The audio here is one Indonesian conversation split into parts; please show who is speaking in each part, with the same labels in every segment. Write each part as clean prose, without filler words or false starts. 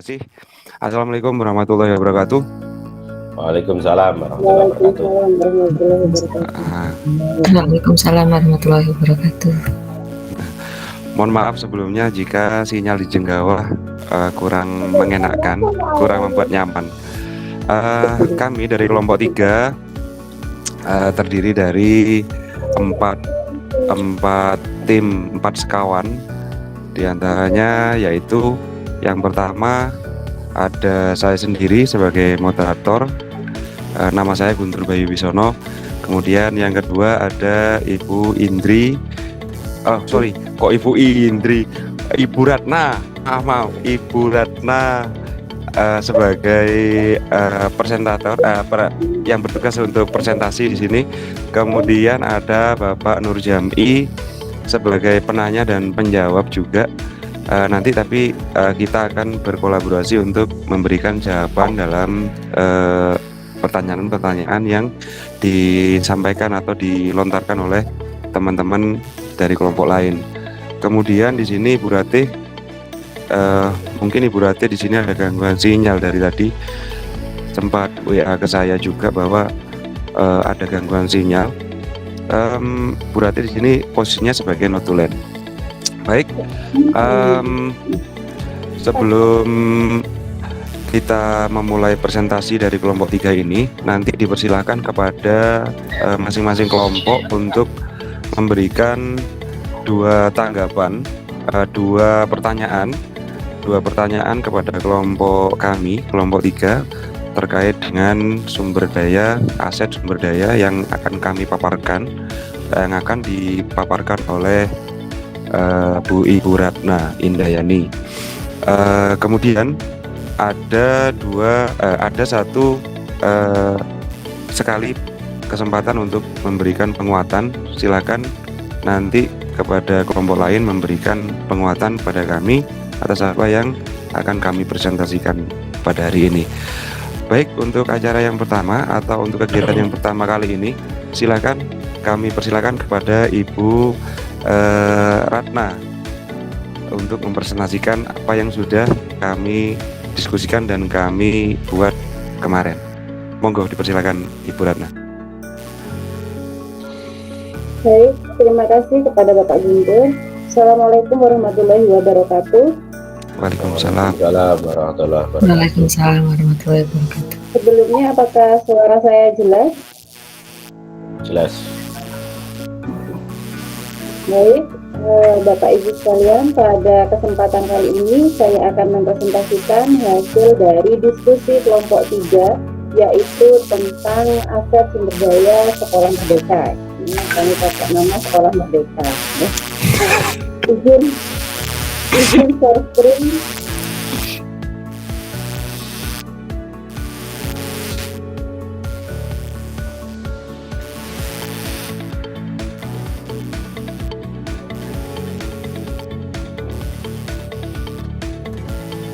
Speaker 1: kasih. Assalamualaikum warahmatullahi wabarakatuh.
Speaker 2: Waalaikumsalam warahmatullahi wabarakatuh.
Speaker 3: Waalaikumsalam warahmatullahi wabarakatuh.
Speaker 1: Mohon maaf sebelumnya jika sinyal di Jenggawah kurang mengenakkan, kurang membuat nyaman. Kami dari kelompok 3 terdiri dari 4 tim, 4 sekawan. Di antaranya yaitu yang pertama ada saya sendiri sebagai moderator, nama saya Guntur Bayu Wisono. Kemudian yang kedua ada Ibu Indri, Ibu Ratna, Ibu Ratna sebagai presentator yang bertugas untuk presentasi di sini. Kemudian ada Bapak Nur Jam'i sebagai penanya dan penjawab juga. Nanti tapi kita akan berkolaborasi untuk memberikan jawaban dalam pertanyaan-pertanyaan yang disampaikan atau dilontarkan oleh teman-teman dari kelompok lain. Kemudian di sini Ibu Ratih, mungkin Ibu Ratih di sini ada gangguan sinyal dari tadi. Sempat WA ke saya juga bahwa ada gangguan sinyal. Bu Ratih di sini posisinya sebagai notulen. Baik, sebelum kita memulai presentasi dari kelompok 3 ini, nanti dipersilakan kepada masing-masing kelompok untuk memberikan 2 tanggapan, 2 pertanyaan kepada kelompok kami, kelompok 3, terkait dengan sumber daya, aset sumber daya yang akan kami paparkan, yang akan dipaparkan oleh Bu Ibu Ratna Indayani. Kemudian ada satu sekali kesempatan untuk memberikan penguatan. Silakan nanti kepada kelompok lain memberikan penguatan pada kami atas apa yang akan kami presentasikan pada hari ini. Baik, untuk acara yang pertama atau untuk kegiatan yang pertama kali ini, silakan kami persilakan kepada Ibu Ratna untuk mempresentasikan apa yang sudah kami diskusikan dan kami buat kemarin. Monggo dipersilakan Ibu Ratna.
Speaker 4: Baik, terima kasih kepada Bapak Guntur. Assalamualaikum warahmatullahi wabarakatuh.
Speaker 1: Waalaikumsalam.
Speaker 3: Waalaikumsalam warahmatullahi wabarakatuh.
Speaker 4: Sebelumnya, apakah suara saya jelas?
Speaker 2: Jelas.
Speaker 4: Baik, Bapak Ibu sekalian, pada kesempatan kali ini saya akan mempresentasikan hasil dari diskusi kelompok 3, yaitu tentang aset sumber daya Sekolah Merdeka. Ini kami pakai nama Sekolah Merdeka. Izin share screen.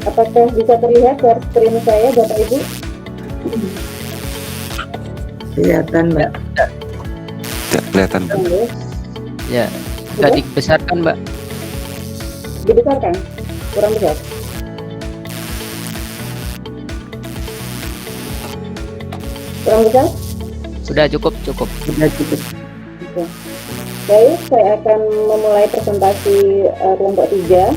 Speaker 4: Apakah bisa terlihat share screen saya, Bapak Ibu?
Speaker 3: Kelihatan, Mbak.
Speaker 1: Tidak kelihatan, Bu.
Speaker 5: Ya, sudah dibesarkan, Mbak.
Speaker 4: Dibesarkan? Kurang besar? Kurang besar?
Speaker 5: Sudah cukup.
Speaker 3: Sudah cukup.
Speaker 4: Oke. Baik, saya akan memulai presentasi kelompok 3,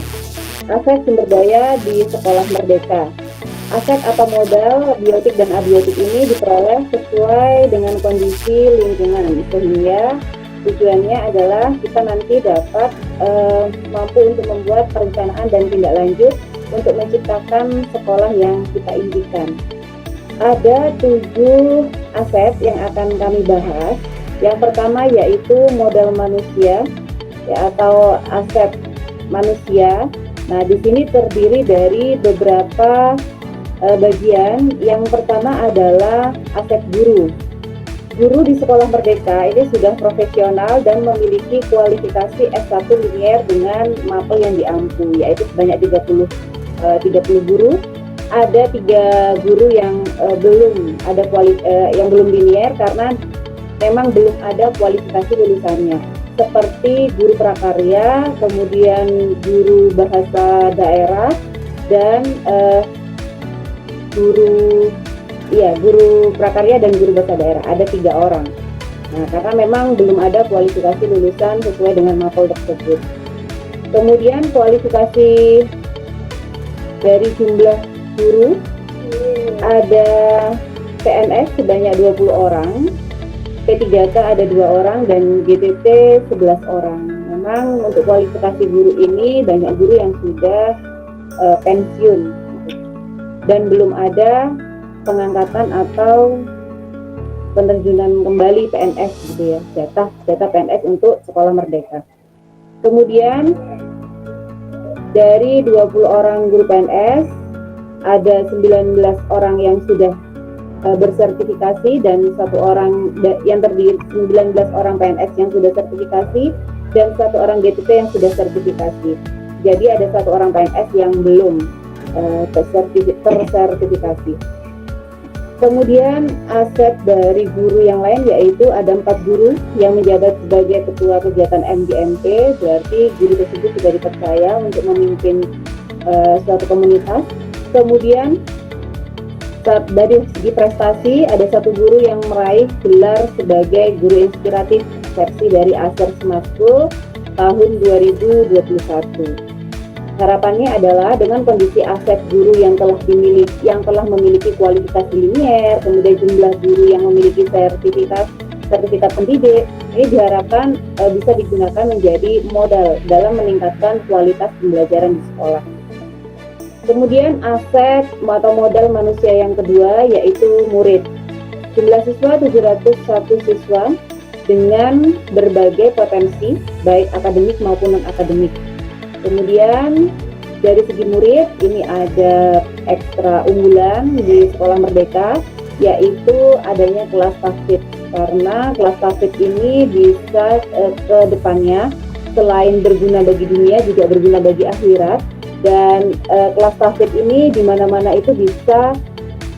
Speaker 4: aset sumber daya di Sekolah Merdeka. Aset atau modal biotik dan abiotik ini diperoleh sesuai dengan kondisi lingkungan, sehingga tujuannya adalah kita nanti dapat mampu untuk membuat perencanaan dan tindak lanjut untuk menciptakan sekolah yang kita impikan. Ada 7 aset yang akan kami bahas. Yang pertama yaitu modal manusia, ya, atau aset manusia. Nah, di sini terdiri dari beberapa bagian. Yang pertama adalah aset guru. Guru di Sekolah Merdeka ini sudah profesional dan memiliki kualifikasi S1 linier dengan mapel yang diampu, yaitu sebanyak 30 guru. Ada 3 guru yang belum linier karena memang belum ada kualifikasi lulusannya, seperti guru prakarya, kemudian guru bahasa daerah, dan guru prakarya dan guru bahasa daerah, ada 3 orang. Nah, karena memang belum ada kualifikasi lulusan sesuai dengan mapel tersebut. Kemudian kualifikasi dari jumlah guru, ada PNS sebanyak 20 orang, P3K ada 2 orang, dan GTT 11 orang. Memang untuk kualifikasi guru ini banyak guru yang sudah pensiun dan belum ada pengangkatan atau penerjunan kembali PNS gitu ya, jatah PNS untuk sekolah merdeka. Kemudian dari 20 orang guru PNS ada 19 orang yang sudah bersertifikasi dan 1 orang yang terdiri 19 orang PNS yang sudah sertifikasi dan 1 orang GTP yang sudah sertifikasi. Jadi ada 1 orang PNS yang belum tersertifikasi. Kemudian aset dari guru yang lain yaitu ada 4 guru yang menjabat sebagai ketua kegiatan MGMP, berarti guru tersebut sudah dipercaya untuk memimpin suatu komunitas. Kemudian dari segi prestasi ada 1 guru yang meraih gelar sebagai guru inspiratif versi dari Aser Smart School tahun 2021. Harapannya adalah dengan kondisi aset guru yang telah memiliki kualifikasi linier, kemudian jumlah guru yang memiliki sertifikat pendidik, ini diharapkan bisa digunakan menjadi modal dalam meningkatkan kualitas pembelajaran di sekolah. Kemudian aset atau modal manusia yang kedua yaitu murid. Jumlah siswa 701 siswa dengan berbagai potensi baik akademik maupun non-akademik. Kemudian dari segi murid ini ada ekstra unggulan di Sekolah Merdeka yaitu adanya kelas tahfidz, karena kelas tahfidz ini bisa ke depannya selain berguna bagi dunia juga berguna bagi akhirat, dan kelas tahfidz ini di mana-mana itu bisa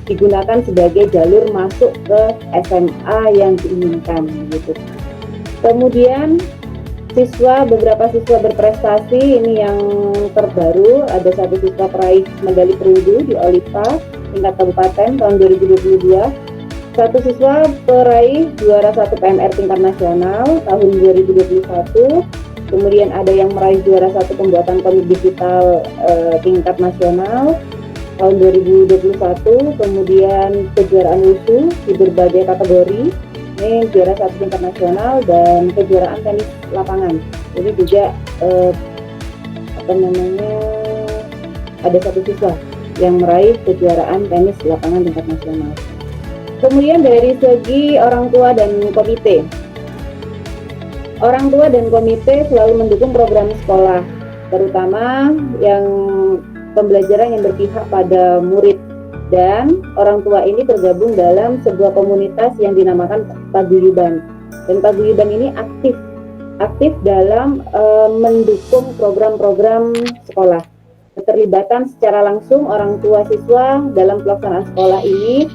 Speaker 4: digunakan sebagai jalur masuk ke SMA yang diinginkan gitu. Kemudian beberapa siswa berprestasi ini yang terbaru, ada 1 siswa peraih medali perunggu di Olipa tingkat kabupaten tahun 2022, 1 siswa peraih juara 1 PMR tingkat nasional tahun 2021, kemudian ada yang meraih juara 1 pembuatan komik digital tingkat nasional tahun 2021, kemudian kejuaraan wushu di berbagai kategori. Ini juara 1 tingkat nasional dan kejuaraan tenis lapangan. Jadi juga ada 1 siswa yang meraih kejuaraan tenis lapangan tingkat nasional. Kemudian dari segi orang tua dan komite. Orang tua dan komite selalu mendukung program sekolah, terutama yang pembelajaran yang berpihak pada murid. Dan orang tua ini tergabung dalam sebuah komunitas yang dinamakan Paguyuban. Dan Paguyuban ini aktif dalam mendukung program-program sekolah. Keterlibatan secara langsung orang tua siswa dalam pelaksanaan sekolah ini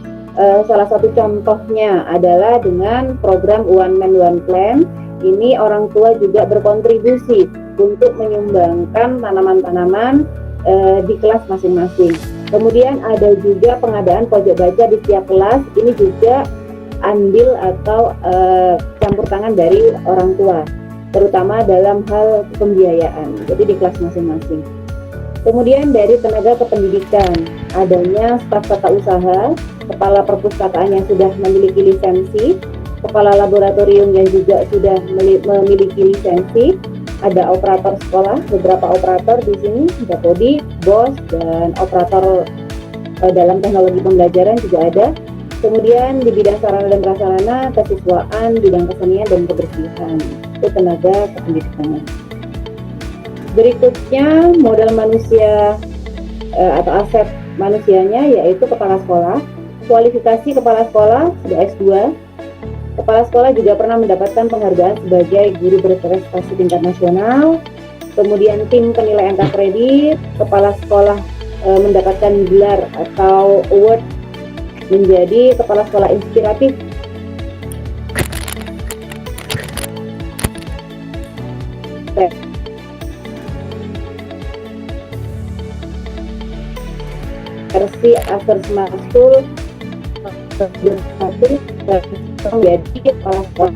Speaker 4: salah satu contohnya adalah dengan program One Man One Plan. Ini orang tua juga berkontribusi untuk menyumbangkan tanaman-tanaman di kelas masing-masing. Kemudian ada juga pengadaan pojok baca di setiap kelas. Ini juga andil atau campur tangan dari orang tua, terutama dalam hal pembiayaan, jadi di kelas masing-masing. Kemudian dari tenaga kependidikan, adanya staf tata usaha, kepala perpustakaan yang sudah memiliki lisensi, kepala laboratorium yang juga sudah memiliki lisensi, ada operator sekolah, beberapa operator di sini, Dapodi, BOS, dan operator dalam teknologi pembelajaran juga ada. Kemudian di bidang sarana dan prasarana, kesiswaan, bidang kesenian dan kebersihan, itu tenaga kependidikannya. Berikutnya modal manusia atau aset manusianya yaitu kepala sekolah. Kualifikasi kepala sekolah sudah S2. Kepala sekolah juga pernah mendapatkan penghargaan sebagai guru berprestasi tingkat nasional. Kemudian tim penilai angka kredit, kepala sekolah mendapatkan gelar atau award menjadi kepala sekolah inspiratif. organisasi Aser Smart School menjadi kepala sekolah,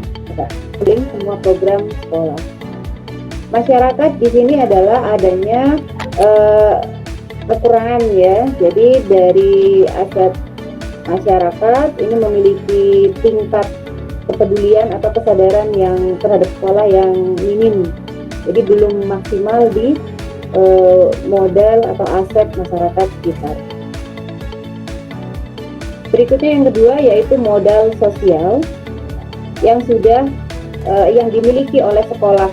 Speaker 4: semua program sekolah. Masyarakat di sini adalah adanya kekurangan ya. Jadi dari aspek masyarakat ini memiliki tingkat kepedulian atau kesadaran yang terhadap sekolah yang minim. Jadi belum maksimal di modal atau aset masyarakat sekitar. Berikutnya yang kedua yaitu modal sosial yang sudah yang dimiliki oleh sekolah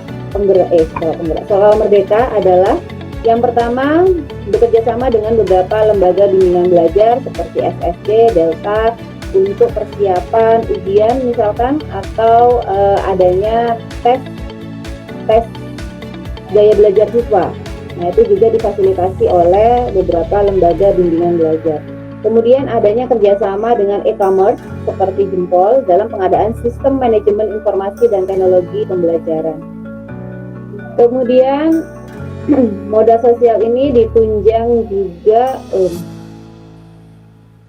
Speaker 4: Merdeka adalah yang pertama bekerja sama dengan beberapa lembaga bimbingan belajar seperti SSD, Delta untuk persiapan ujian misalkan atau adanya tes gaya belajar siswa. Nah, itu juga difasilitasi oleh beberapa lembaga bimbingan belajar. Kemudian adanya kerjasama dengan e-commerce seperti Jempol dalam pengadaan sistem manajemen informasi dan teknologi pembelajaran. Kemudian modal sosial ini ditunjang juga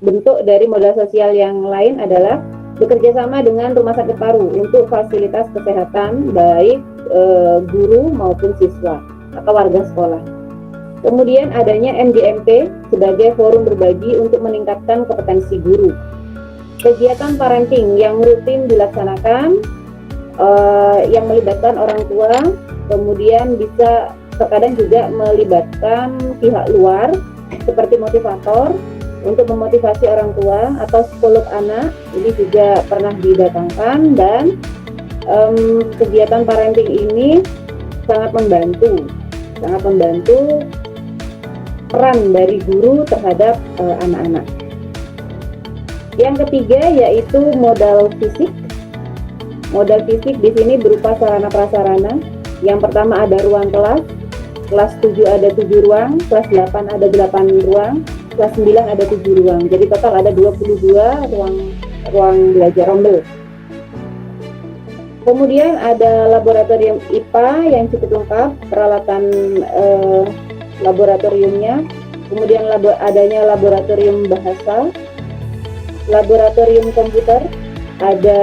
Speaker 4: bentuk dari modal sosial yang lain adalah bekerjasama dengan Rumah Sakit Paru untuk fasilitas kesehatan baik guru maupun siswa atau warga sekolah. Kemudian adanya MGMP sebagai forum berbagi untuk meningkatkan kompetensi guru. Kegiatan parenting yang rutin dilaksanakan yang melibatkan orang tua, kemudian bisa terkadang juga melibatkan pihak luar seperti motivator untuk memotivasi orang tua atau psikolog anak, ini juga pernah didatangkan. Dan kegiatan parenting ini sangat membantu peran dari guru terhadap anak-anak. Yang ketiga yaitu modal fisik. Modal fisik di sini berupa sarana prasarana. Yang pertama ada ruang kelas 7 ada 7 ruang, kelas 8 ada 8 ruang, kelas 9 ada 7 ruang. Jadi total ada 22 ruang belajar rombel. Kemudian ada laboratorium IPA yang cukup lengkap, peralatan laboratoriumnya. Kemudian adanya laboratorium bahasa, laboratorium komputer, ada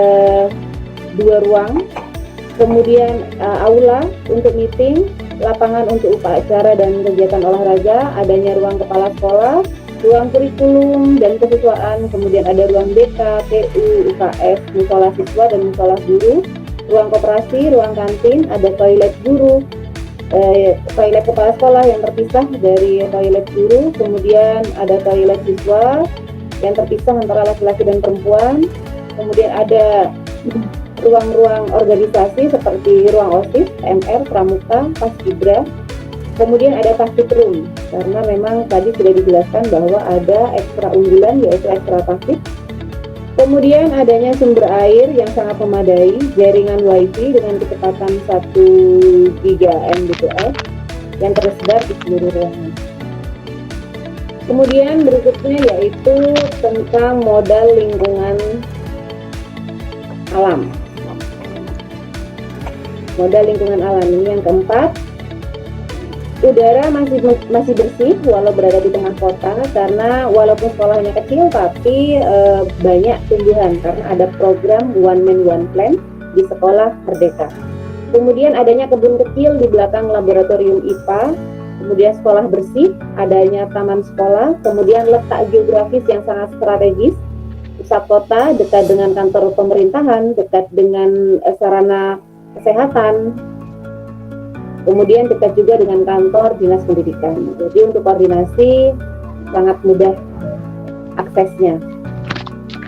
Speaker 4: 2 ruang. Kemudian aula untuk meeting, lapangan untuk upacara dan kegiatan olahraga, adanya ruang kepala sekolah, ruang kurikulum dan kesiswaan, kemudian ada ruang BK, PU, UKS, musola siswa dan musola guru, ruang koperasi, ruang kantin, ada toilet guru, toilet kepala sekolah yang terpisah dari toilet guru, kemudian ada toilet siswa yang terpisah antara laki-laki dan perempuan, kemudian ada ruang-ruang organisasi seperti ruang OSIS, MR, Pramuka, Paskibra. Kemudian ada taktik room, karena memang tadi sudah dijelaskan bahwa ada ekstra unggulan yaitu ekstra taktik. Kemudian adanya sumber air yang sangat memadai, jaringan WiFi dengan kecepatan 1 GBps yang tersebar di seluruh ruangan. Kemudian berikutnya yaitu tentang modal lingkungan alam. Modal lingkungan alam ini yang keempat, udara masih bersih walau berada di tengah kota, karena walaupun sekolahnya kecil tapi banyak tumbuhan karena ada program One Man One Plant di sekolah Merdeka. Kemudian adanya kebun kecil di belakang laboratorium IPA, kemudian sekolah bersih, adanya taman sekolah, kemudian letak geografis yang sangat strategis, pusat kota, dekat dengan kantor pemerintahan, dekat dengan sarana kesehatan, kemudian dekat juga dengan kantor dinas pendidikan. Jadi untuk koordinasi sangat mudah aksesnya.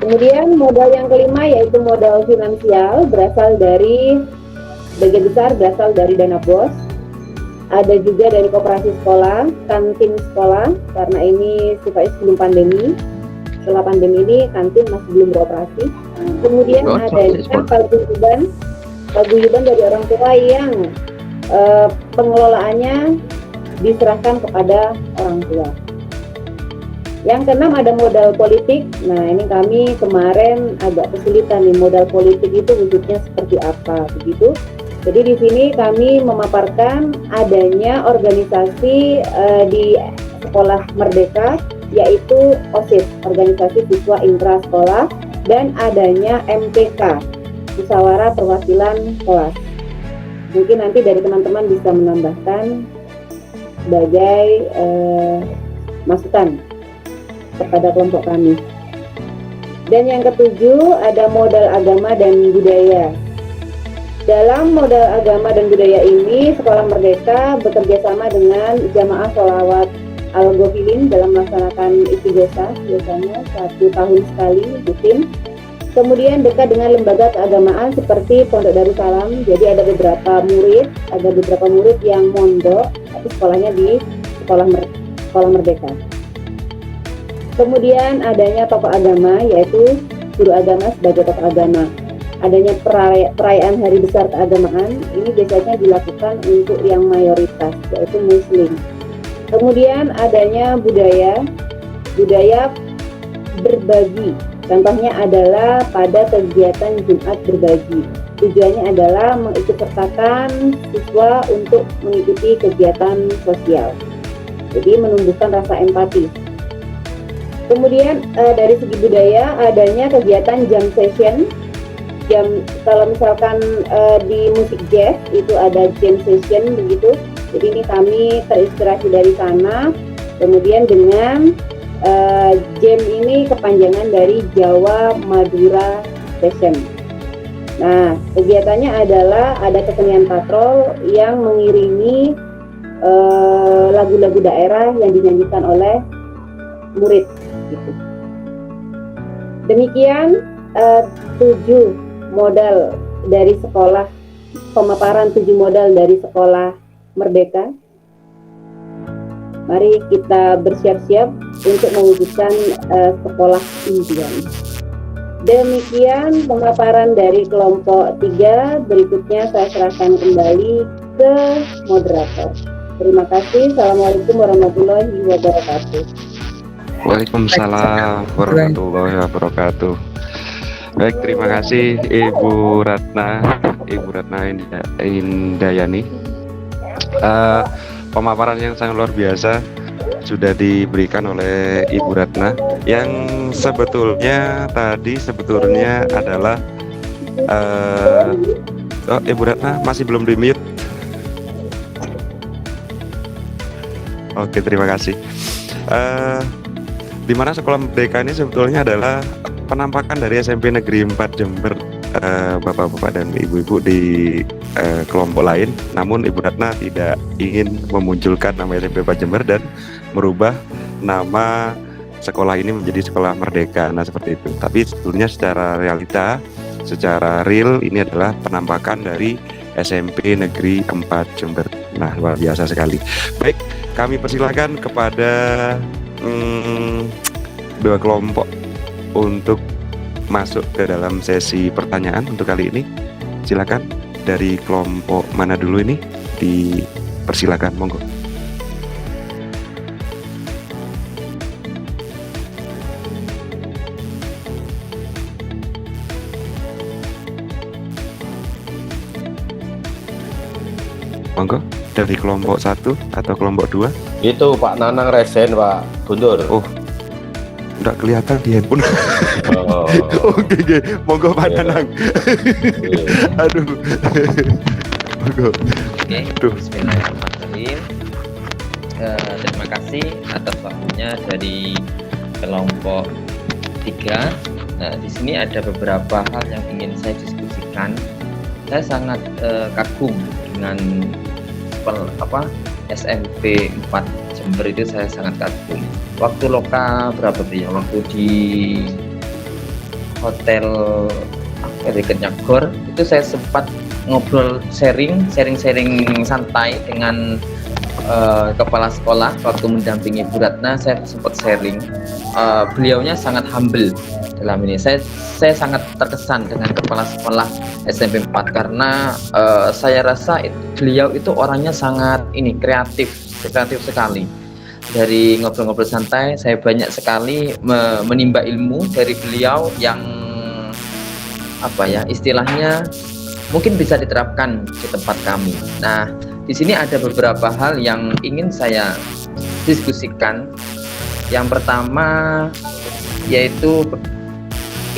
Speaker 4: Kemudian modal yang kelima yaitu modal finansial, sebagian besar berasal dari dana BOS. Ada juga dari koperasi sekolah, kantin sekolah, karena ini sifatnya sebelum pandemi. Setelah pandemi ini kantin masih belum beroperasi. Kemudian ada paguyuban dari orang tua yang pengelolaannya diserahkan kepada orang tua. Yang keenam ada modal politik. Nah, ini kami kemarin agak kesulitan nih, modal politik itu wujudnya seperti apa begitu. Jadi di sini kami memaparkan adanya organisasi di Sekolah Merdeka yaitu OSIS, Organisasi Siswa Intrasekolah, dan adanya MPK, Musyawarah Perwakilan Kelas. Mungkin nanti dari teman-teman bisa menambahkan sebagai masukan kepada kelompok kami. Dan yang ketujuh ada modal agama dan budaya. Dalam modal agama dan budaya ini, Sekolah Merdeka bekerja sama dengan Jamaah Sholawat Al-Ghafilin dalam melaksanakan istighosa, biasanya 1 tahun sekali rutin. Kemudian dekat dengan lembaga keagamaan seperti Pondok Darussalam. Jadi ada beberapa murid yang mondok, tapi sekolahnya di Sekolah Merdeka. Kemudian adanya tokoh agama, yaitu guru agama sebagai tokoh agama. Adanya perayaan hari besar keagamaan, ini biasanya dilakukan untuk yang mayoritas, yaitu Muslim. Kemudian adanya budaya berbagi. Contohnya adalah pada kegiatan Jumat berbagi. Tujuannya adalah mengikutsertakan siswa untuk mengikuti kegiatan sosial. Jadi menumbuhkan rasa empati. Kemudian dari segi budaya adanya kegiatan jam session. Kalau misalkan di musik jazz itu ada jam session begitu. Jadi ini kami terinspirasi dari sana. Kemudian dengan jam ini kepanjangan dari Jawa Madura Session. Nah, kegiatannya adalah ada kesenian patrol yang mengiringi lagu-lagu daerah yang dinyanyikan oleh murid. Gitu. Demikian 7 modal dari sekolah, pemaparan 7 modal dari Sekolah Merdeka. Mari kita bersiap-siap untuk mewujudkan sekolah impian. Demikian pemaparan dari kelompok 3. Berikutnya saya serahkan kembali ke moderator. Terima kasih. Assalamualaikum warahmatullahi wabarakatuh.
Speaker 1: Waalaikumsalam warahmatullahi wabarakatuh. Baik, terima kasih Ibu Ratna Indayani. Pemaparan yang sangat luar biasa sudah diberikan oleh Ibu Ratna, yang sebetulnya adalah Ibu Ratna masih belum di mute. Oke, terima kasih. Di mana Sekolah Merdeka ini sebetulnya adalah penampakan dari SMP Negeri 4 Jember, bapak-bapak dan ibu-ibu di kelompok lain. Namun Ibu Ratna tidak ingin memunculkan nama SMP 4 Jember dan merubah nama sekolah ini menjadi Sekolah Merdeka. Nah, seperti itu. Tapi sebetulnya secara realita, secara real, ini adalah penampakan dari SMP Negeri 4 Jember. Nah, luar biasa sekali. Baik, kami persilakan kepada dua kelompok untuk masuk ke dalam sesi pertanyaan untuk kali ini. Silakan, dari kelompok mana dulu ini? Dipersilakan, monggo. Monggo, dari kelompok 1 atau kelompok 2?
Speaker 2: Itu Pak Nanang Resen, Pak Guntur.
Speaker 1: Oh, nggak kelihatan di handphone.
Speaker 2: Oh.
Speaker 1: Oke, monggo Pak Nanang. Aduh. Monggo.
Speaker 5: Oke, bismillahirrahmanirrahim. Terima kasih atas waktunya dari kelompok 3. Nah, di sini ada beberapa hal yang ingin saya diskusikan. Saya sangat kagum dengan SMP 4 Jember itu, saya sangat kagum. Waktu loka berapa tuh ya? Waktu di hotel dekatnya GOR itu saya sempat ngobrol sharing santai dengan kepala sekolah waktu mendampingi Bu Ratna. Saya sempat sharing. Beliaunya sangat humble dalam ini. Saya sangat terkesan dengan kepala sekolah SMP 4 karena saya rasa beliau itu orangnya sangat kreatif sekali. Dari ngobrol-ngobrol santai, saya banyak sekali menimba ilmu dari beliau yang istilahnya mungkin bisa diterapkan di tempat kami. Nah, di sini ada beberapa hal yang ingin saya diskusikan Yang pertama yaitu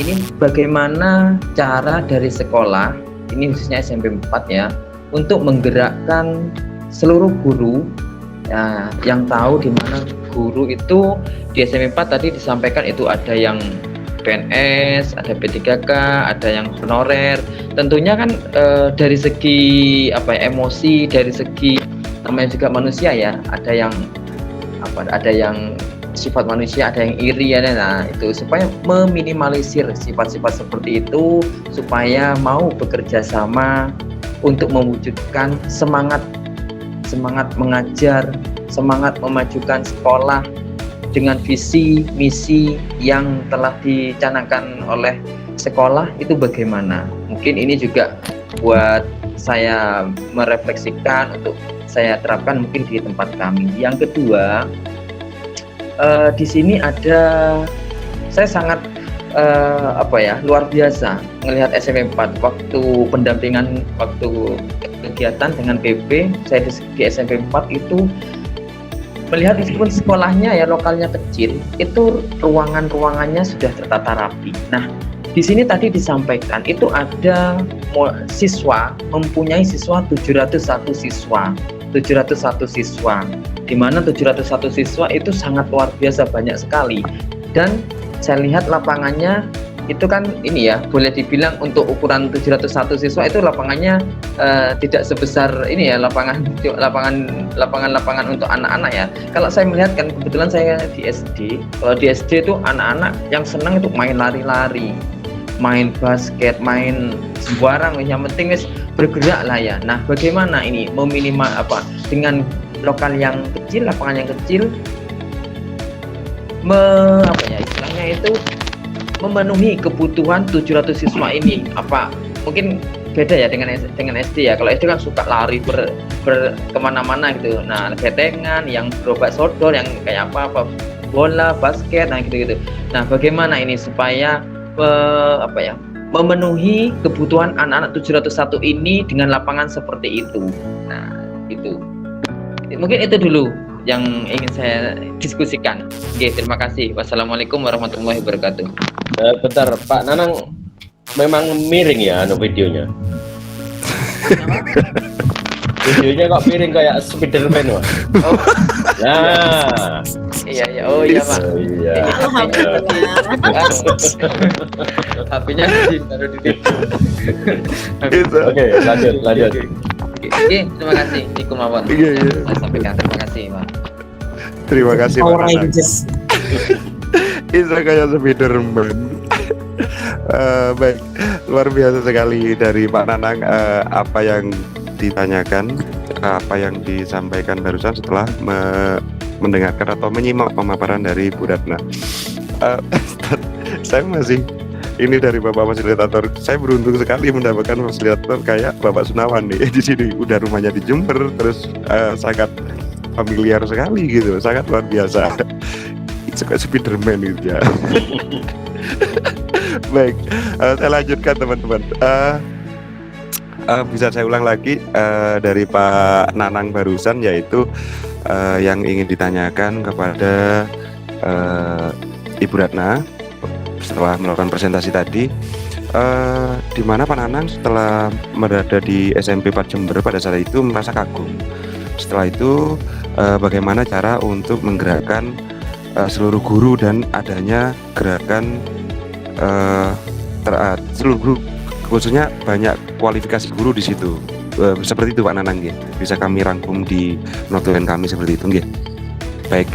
Speaker 5: ini bagaimana cara dari sekolah, ini khususnya SMP 4 ya, untuk menggerakkan seluruh guru ya, yang tahu di mana guru itu di SMP 4 tadi disampaikan itu ada yang PNS, ada P3K, ada yang honorer. Tentunya kan dari segi emosi, dari segi namanya juga manusia ya, ada yang sifat manusia, ada yang iri ya. Nah, itu supaya meminimalisir sifat-sifat seperti itu, supaya mau bekerja sama untuk mewujudkan semangat mengajar, semangat memajukan sekolah dengan visi misi yang telah dicanangkan oleh sekolah itu bagaimana. Mungkin ini juga buat saya merefleksikan untuk saya terapkan mungkin di tempat kami. Yang kedua, di sini saya sangat luar biasa melihat SMP 4 waktu pendampingan, waktu kegiatan dengan PP. Saya di SMP 4 itu melihat meskipun sekolahnya ya lokalnya kecil, itu ruangannya sudah tertata rapi. Nah, di sini tadi disampaikan itu ada siswa, mempunyai siswa 701 siswa, di mana 701 siswa itu sangat luar biasa, banyak sekali. Dan saya lihat lapangannya itu kan ini ya, boleh dibilang untuk ukuran 701 siswa itu lapangannya tidak sebesar ini ya, lapangan untuk anak-anak ya. Kalau saya melihat kan kebetulan saya di SD, kalau di SD itu anak-anak yang senang itu main lari-lari, main basket, main sembarang, yang penting wis bergerak lah ya. Nah, bagaimana ini meminimal dengan lokal yang kecil, lapangan yang kecil, istilahnya itu memenuhi kebutuhan 700 siswa ini. Mungkin beda ya dengan SD ya. Kalau SD kan suka lari kemana-mana gitu. Nah, ketengan, yang gerobak sodor, yang kayak bola, basket, nah gitu-gitu. Nah, bagaimana ini supaya memenuhi kebutuhan anak-anak 701 ini dengan lapangan seperti itu. Nah, itu. Mungkin itu dulu yang ingin saya diskusikan. Oke, terima kasih. Wassalamualaikum warahmatullahi wabarakatuh.
Speaker 2: Bentar, Pak Nanang memang miring ya videonya. Videonya kok miring kayak Spiderman, Pak.
Speaker 5: Oh.
Speaker 2: Nah.
Speaker 5: Iya. Oh iya, Pak.
Speaker 2: Oh, iya.
Speaker 5: HP-nya baru di.
Speaker 2: Oke, lanjut.
Speaker 5: Oke, terima kasih. Iku mawon.
Speaker 1: Iya.
Speaker 5: Saya sampaikan. Terima kasih, Pak.
Speaker 1: Terima kasih Pak
Speaker 3: Power
Speaker 1: Nanang.
Speaker 3: Rangers.
Speaker 1: Itu kayak Spiderman. Baik, luar biasa sekali dari Pak Nanang, apa yang ditanyakan, apa yang disampaikan barusan setelah mendengarkan atau menyimak pemaparan dari Bu Ratna. Saya masih ini dari Bapak Fasilitator. Saya beruntung sekali mendapatkan fasilitator kayak Bapak Sunawan nih di sini. Udah rumahnya di Jember, terus sangat familiar sekali gitu, sangat luar biasa. Suka Spiderman gitu ya. Baik, saya lanjutkan teman-teman. Bisa saya ulang lagi dari Pak Nanang barusan, yaitu yang ingin ditanyakan kepada Ibu Ratna setelah melakukan presentasi tadi, di mana Pak Nanang setelah berada di SMP 4 Jember pada saat itu merasa kagum. Setelah itu bagaimana cara untuk menggerakkan seluruh guru dan adanya gerakan seluruh guru, khususnya banyak kualifikasi guru di situ. Seperti itu Pak Nanang ya. Bisa kami rangkum di notulen kami seperti itu nggih. Baik,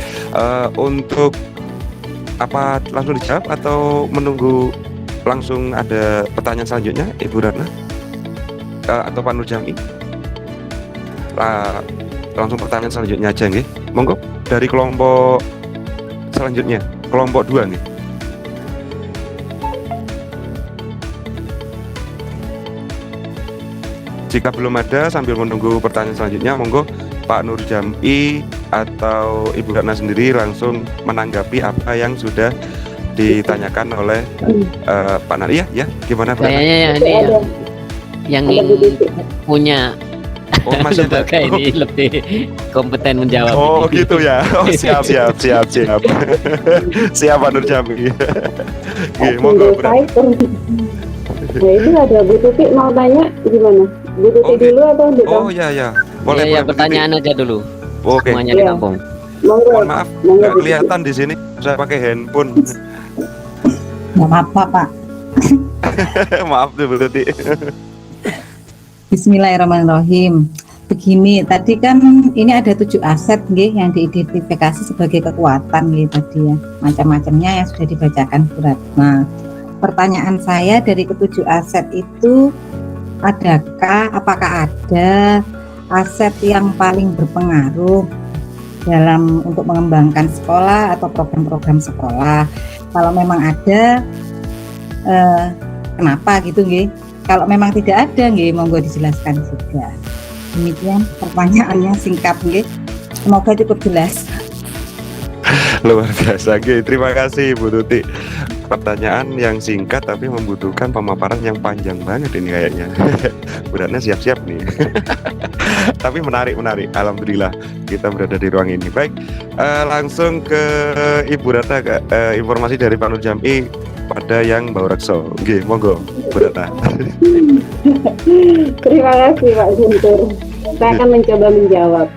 Speaker 1: untuk apa langsung dijawab atau menunggu langsung ada pertanyaan selanjutnya Ibu Ratna atau Pak Nurjami? Langsung pertanyaan selanjutnya aja nggih. Monggo dari kelompok selanjutnya, kelompok 2 nih. Jika belum ada, sambil menunggu pertanyaan selanjutnya, monggo Pak Nurjami atau Ibu Ratna sendiri langsung menanggapi apa yang sudah ditanyakan oleh Pak Nar. Iya, ya, gimana Pak?
Speaker 6: Kayaknya ya ini yang punya
Speaker 1: Oh, masih ada.
Speaker 6: Lembaga ini lebih kompeten menjawab.
Speaker 1: Oh,
Speaker 6: ini.
Speaker 1: gitu ya. Oh, siap. Siap Pak Nur Jamil. Oke, monggo Bu Ratna.
Speaker 4: Nah itu ada Bu Tuti mau tanya gimana? Bu Tuti
Speaker 1: Oke.
Speaker 4: dulu atau Bu
Speaker 1: Oh, ya. Boleh,
Speaker 6: Ya,
Speaker 1: Bu Titi.
Speaker 6: pertanyaan aja dulu.
Speaker 1: Oke.
Speaker 6: Semuanya
Speaker 4: Iya.
Speaker 6: ditampung.
Speaker 4: Monggo.
Speaker 1: Mohon maaf,
Speaker 4: Monggo,
Speaker 1: nggak
Speaker 4: Bu Tuti.
Speaker 1: kelihatan di sini. Saya pakai handphone.
Speaker 7: Nggak apa-apa Pak.
Speaker 1: Maaf tuh Bu Tuti.
Speaker 7: Bismillahirrahmanirrahim. Begini, tadi kan ini ada 7 aset nggih yang diidentifikasi sebagai kekuatan nggih tadi ya. Macam-macamnya yang sudah dibacakan Bu Ratna. Pertanyaan saya dari ketujuh aset itu apakah ada aset yang paling berpengaruh dalam untuk mengembangkan sekolah atau program-program sekolah? Kalau memang ada, kenapa gitu nggih? Kalau memang tidak ada nggih, monggo dijelaskan juga. Demikian pertanyaannya singkat nggih. Semoga cukup jelas.
Speaker 1: Luar biasa. Oke, terima kasih Bu Tuti. Pertanyaan yang singkat tapi membutuhkan pemaparan yang panjang banget ini kayaknya. Bu Ratna siap-siap nih. Tapi menarik. Alhamdulillah kita berada di ruang ini. Baik, langsung ke Ibu Ratna, informasi dari Pak Nur Jamil pada yang Bau Rekso. Oke, monggo Bu Ratna.
Speaker 4: Terima kasih Pak Guntur. Saya akan mencoba menjawab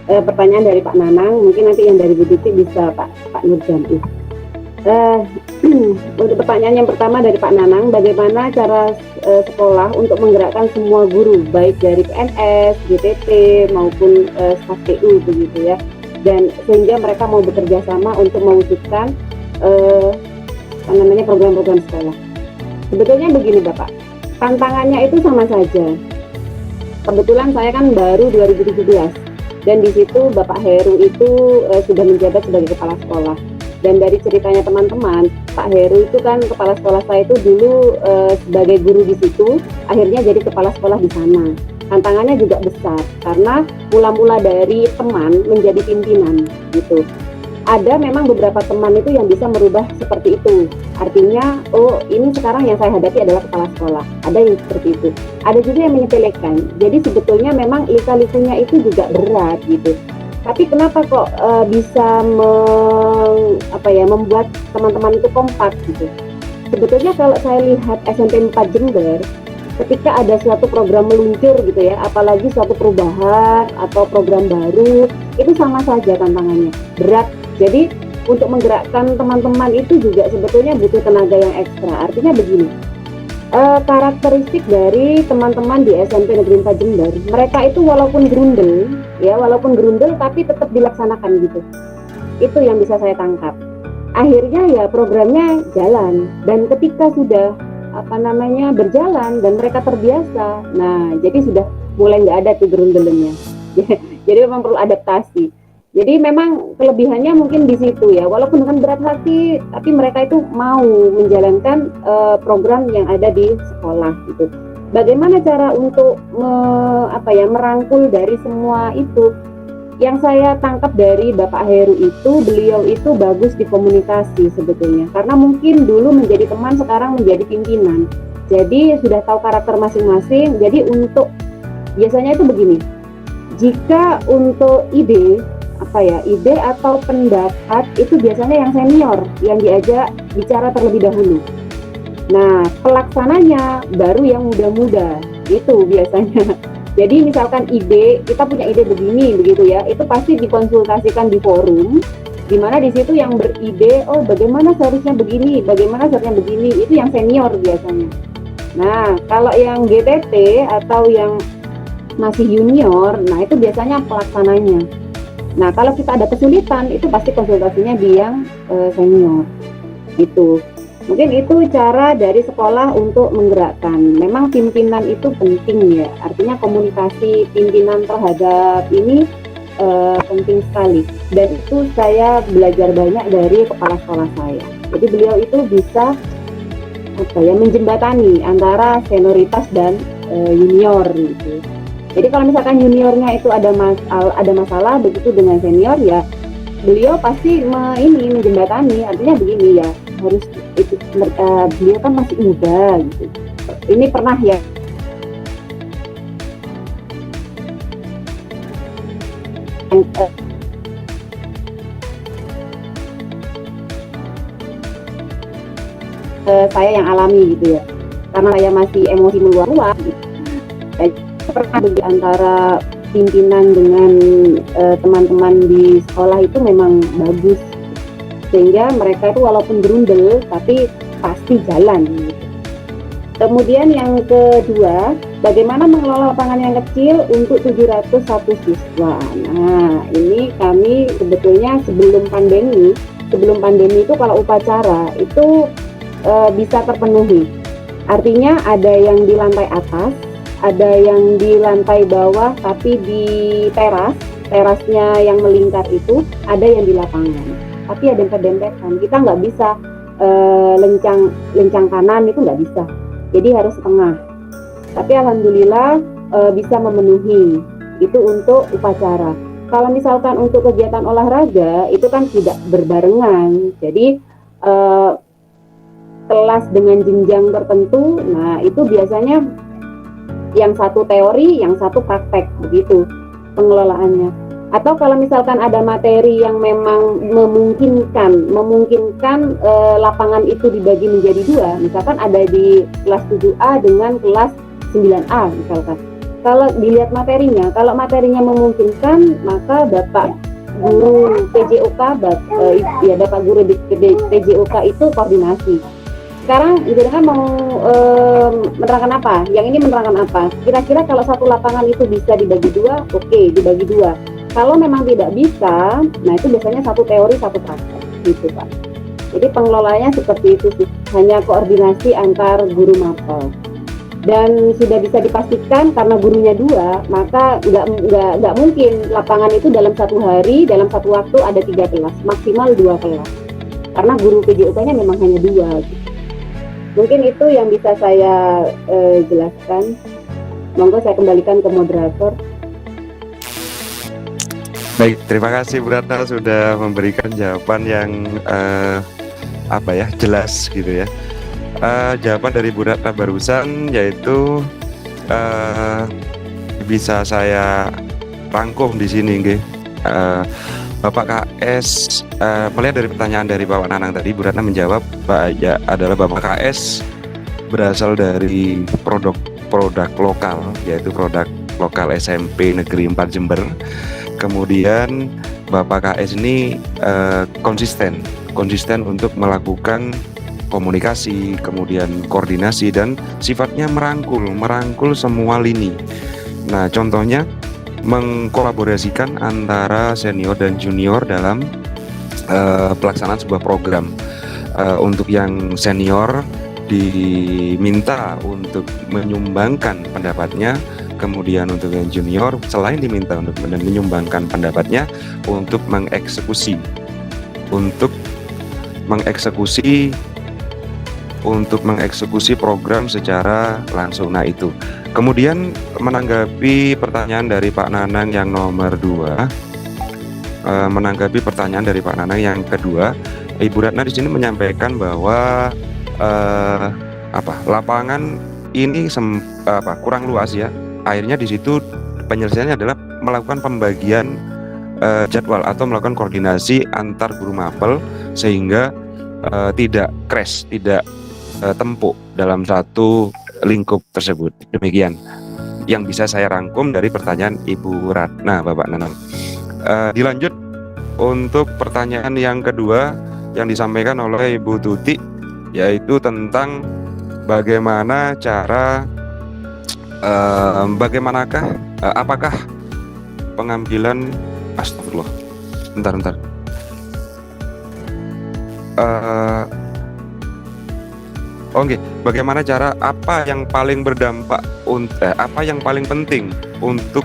Speaker 4: pertanyaan dari Pak Nanang. Mungkin nanti yang dari Bu Tuti bisa Pak Nur Jamil. Untuk pertanyaan yang pertama dari Pak Nanang, bagaimana cara sekolah untuk menggerakkan semua guru, baik dari PNS, GTT maupun staf TU begitu ya, dan sehingga mereka mau bekerja sama untuk mewujudkan program-program sekolah. Sebetulnya begini Bapak, tantangannya itu sama saja. Kebetulan saya kan baru 2017 dan di situ Bapak Heru itu sudah menjabat sebagai kepala sekolah. Dan dari ceritanya teman-teman, Pak Heru itu kan kepala sekolah saya itu dulu sebagai guru di situ, akhirnya jadi kepala sekolah di sana. Tantangannya juga besar karena mula-mula dari teman menjadi pimpinan gitu. Ada memang beberapa teman itu yang bisa merubah seperti itu. Artinya, oh ini sekarang yang saya hadapi adalah kepala sekolah. Ada yang seperti itu. Ada juga yang menyepelekan. Jadi sebetulnya memang lika-likunya itu juga berat gitu. Tapi kenapa kok bisa membuat teman-teman itu kompak gitu? Sebetulnya kalau saya lihat SMP 4 Jember, ketika ada suatu program meluncur gitu ya, apalagi suatu perubahan atau program baru, itu sama saja tantangannya, berat. Jadi untuk menggerakkan teman-teman itu juga sebetulnya butuh tenaga yang ekstra. Artinya begini, karakteristik dari teman-teman di SMP Negeri 4 Jember, mereka itu walaupun gerundel tapi tetap dilaksanakan gitu. Itu yang bisa saya tangkap. Akhirnya ya programnya jalan, dan ketika sudah berjalan dan mereka terbiasa, nah jadi sudah mulai nggak ada tuh gerundelannya. Jadi memang perlu adaptasi. Jadi memang kelebihannya mungkin di situ ya, walaupun dengan berat hati, tapi mereka itu mau menjalankan program yang ada di sekolah gitu. Bagaimana cara untuk merangkul dari semua itu? Yang saya tangkap dari Bapak Heru itu, beliau itu bagus di komunikasi sebetulnya, karena mungkin dulu menjadi teman, sekarang menjadi pimpinan. Jadi sudah tahu karakter masing-masing. Jadi untuk biasanya itu begini, jika untuk ide atau pendapat itu biasanya yang senior yang diajak bicara terlebih dahulu. Nah, pelaksananya baru yang muda-muda, itu biasanya. Jadi misalkan kita punya ide begini begitu ya, itu pasti dikonsultasikan di forum, di mana di situ yang beride, oh bagaimana seharusnya begini, itu yang senior biasanya. Nah, kalau yang GTT atau yang masih junior, nah itu biasanya pelaksananya. Nah, kalau kita ada kesulitan, itu pasti konsultasinya di yang senior, gitu. Mungkin itu cara dari sekolah untuk menggerakkan. Memang pimpinan itu penting ya, artinya komunikasi pimpinan terhadap ini penting sekali. Dan itu saya belajar banyak dari kepala sekolah saya. Jadi beliau itu bisa menjembatani antara senioritas dan junior gitu. Jadi kalau misalkan juniornya itu ada masalah begitu dengan senior ya, beliau pasti menjembatani. Artinya begini ya, harus itu beliau kan masih muda gitu. Ini pernah ya saya yang alami gitu ya, karena saya masih emosi meluap-luap gitu. Pernah di antara pimpinan dengan teman-teman di sekolah itu memang bagus, sehingga mereka itu walaupun berundel tapi pasti jalan gitu. Kemudian yang kedua, bagaimana mengelola lapangan yang kecil untuk 701 siswa. Nah, ini kami sebetulnya sebelum pandemi itu kalau upacara itu bisa terpenuhi. Artinya ada yang di lantai atas, ada yang di lantai bawah, tapi di terasnya yang melingkar itu ada yang di lapangan. Tapi ada yang kedempetan. Kita nggak bisa lencang kanan itu nggak bisa. Jadi harus setengah. Tapi alhamdulillah bisa memenuhi itu untuk upacara. Kalau misalkan untuk kegiatan olahraga itu kan tidak berbarengan. Jadi kelas dengan jenjang tertentu, nah itu biasanya yang satu teori, yang satu praktek, begitu pengelolaannya. Atau kalau misalkan ada materi yang memang memungkinkan lapangan itu dibagi menjadi dua, misalkan ada di kelas 7A dengan kelas 9A misalkan. Kalau dilihat materinya, kalau materinya memungkinkan, maka Bapak guru PJOK, Bapak guru di PJOK itu koordinasi. Sekarang kan mau menerangkan apa? Yang ini menerangkan apa? Kira-kira kalau satu lapangan itu bisa dibagi dua, oke, dibagi dua. Kalau memang tidak bisa, nah itu biasanya satu teori, satu praktek, gitu Pak. Jadi pengelolaannya seperti itu sih, hanya koordinasi antar guru mapel. Dan sudah bisa dipastikan karena gurunya dua, maka nggak mungkin lapangan itu dalam satu hari, dalam satu waktu ada 3 kelas, maksimal 2 kelas. Karena guru PJOK-nya memang hanya 2. Gitu. Mungkin itu yang bisa saya jelaskan. Monggo saya kembalikan ke moderator.
Speaker 1: Baik, terima kasih Bu Ratna sudah memberikan jawaban yang jelas gitu ya. Jawaban dari Bu Ratna barusan yaitu bisa saya rangkum di sini nggih. Bapak KS melihat dari pertanyaan dari Bapak Nanang tadi, Bu Ratna menjawab adalah Bapak KS berasal dari produk lokal, yaitu produk lokal SMP Negeri 4 Jember. Kemudian Bapak KS ini konsisten untuk melakukan komunikasi, kemudian koordinasi dan sifatnya merangkul semua lini. Nah, contohnya mengkolaborasikan antara senior dan junior dalam pelaksanaan sebuah program. Untuk yang senior diminta untuk menyumbangkan pendapatnya, kemudian untuk yang junior selain diminta untuk menyumbangkan pendapatnya untuk mengeksekusi program secara langsung. Nah itu. Kemudian menanggapi pertanyaan dari Pak Nanang yang nomor 2, menanggapi pertanyaan dari Pak Nanang yang kedua, Ibu Ratna di sini menyampaikan bahwa lapangan ini kurang luas ya. Akhirnya di situ penyelesaiannya adalah melakukan pembagian jadwal atau melakukan koordinasi antar guru mapel sehingga tidak crash, tidak tempuk dalam satu lingkup tersebut. Demikian yang bisa saya rangkum dari pertanyaan Ibu Ratna, Bapak Nanang. Dilanjut untuk pertanyaan yang kedua yang disampaikan oleh Ibu Tuti, yaitu tentang bagaimana cara apakah pengambilan astagfirullah bentar bagaimana cara apa yang paling berdampak apa yang paling penting untuk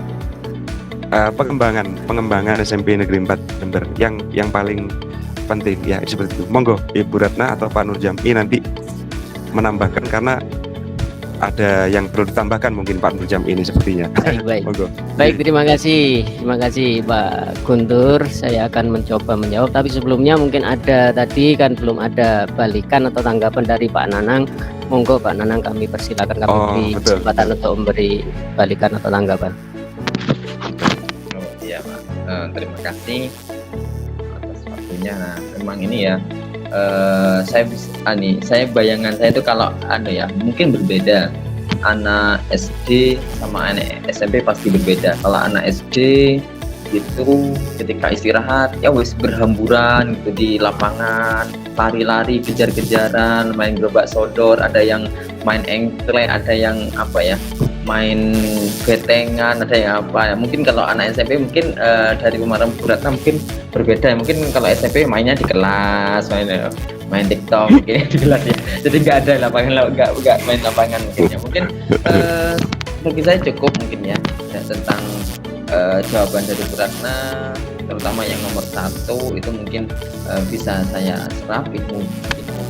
Speaker 1: pengembangan SMP Negeri 4 Jember yang paling penting ya, seperti itu. Monggo Ibu Ratna atau Pak Nurjami nanti menambahkan karena ada yang perlu ditambahkan mungkin Pak Nurjam ini sepertinya.
Speaker 6: Baik. Baik, terima kasih Pak Guntur. Saya akan mencoba menjawab. Tapi sebelumnya mungkin ada tadi kan belum ada balikan atau tanggapan dari Pak Nanang. Monggo Pak Nanang kami persilakan beri kesempatan untuk memberi balikan atau tanggapan.
Speaker 5: Iya Pak. Terima kasih atas waktunya. Nah, memang ini ya, saya bayangan saya itu kalau mungkin berbeda. Anak SD sama anak SMP pasti berbeda. Kalau anak SD itu ketika istirahat ya wis berhamburan gitu di lapangan, lari-lari, kejar-kejaran, main gerobak sodor, ada yang main engklek, ada yang main betengan, ada yang mungkin kalau anak SMP mungkin dari kemarin Bu Ratna mungkin berbeda. Mungkin kalau SMP mainnya di kelas, main TikTok mungkin di kelas ya. Jadi nggak ada lapangan, nggak main lapangan mungkin ya. Mungkin bagi saya cukup mungkin ya tentang jawaban dari Bu Ratna, terutama yang nomor 1 itu mungkin bisa saya serap itu